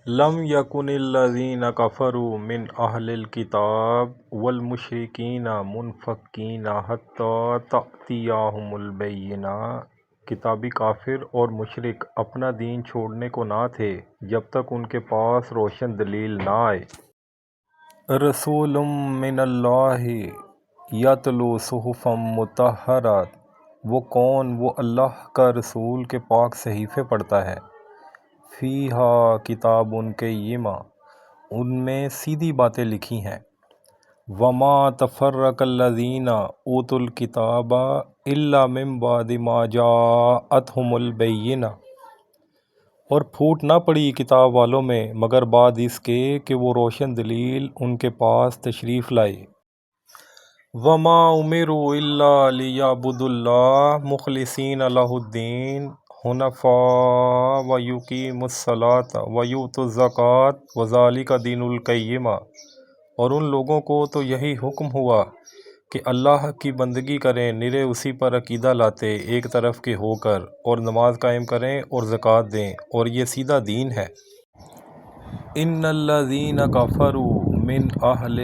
لم یکن الذین کفروا من اہل الکتاب والمشرکین منفکین حتی تأتیہم البینہ، کتابی کافر اور مشرک اپنا دین چھوڑنے کو نہ تھے جب تک ان کے پاس روشن دلیل نہ آئے۔ رسول من اللہ یتلو صحفا مطہرات، وہ کون؟ وہ اللہ کا رسول کے پاک صحیفے پڑھتا ہے۔ فیہا کتاب قیمہ، ان میں سیدھی باتیں لکھی ہیں۔ وما تفرق الذین اوتوا الکتاب الا من بعد ما جاءتہم البینہ، اور پھوٹ نہ پڑی کتاب والوں میں مگر بعد اس کے کہ وہ روشن دلیل ان کے پاس تشریف لائے۔ وما امروا الا لیعبدوا اللہ مخلصین لہ الدین حنفاء ویقیموا الصلاۃ ویؤتوا الزکوٰۃ وذلک دین القیمہ، اور ان لوگوں کو تو یہی حکم ہوا کہ اللہ کی بندگی کریں، نرے اسی پر عقیدہ لاتے ایک طرف کے ہو کر، اور نماز قائم کریں اور زکوٰۃ دیں، اور یہ سیدھا دین ہے۔ ان الذین کفروا من اہل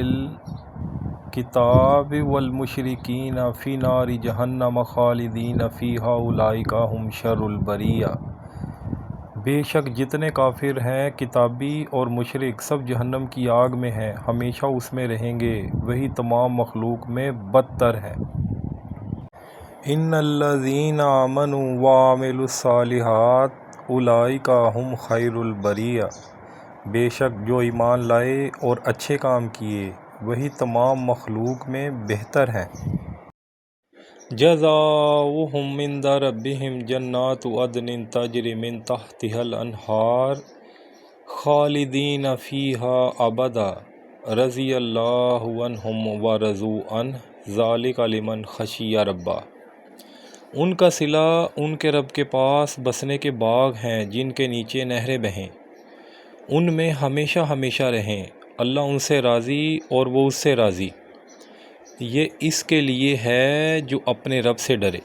الکتاب والمشرکین فی نار جہنم خالدین فیہا اولئک ھم شر البریہ، بے شک جتنے کافر ہیں کتابی اور مشرک سب جہنم کی آگ میں ہیں، ہمیشہ اس میں رہیں گے، وہی تمام مخلوق میں بدتر ہے۔ ان الذین آمنوا وعملوا الصالحات اولئک ھم خیر البریہ، بے شک جو ایمان لائے اور اچھے کام کیے وہی تمام مخلوق میں بہتر ہیں۔ جزاؤہم عند ربہم جنات عدن تجری من تحتہا الانہار خالدین فیہا ابدا رضی اللہ عنہم ورضوا عنہ ذلک لمن خشی ربہ، ان کا صلہ ان کے رب کے پاس بسنے کے باغ ہیں جن کے نیچے نہریں بہیں، ان میں ہمیشہ ہمیشہ رہیں، اللہ ان سے راضی اور وہ اس سے راضی، یہ اس کے لیے ہے جو اپنے رب سے ڈرے۔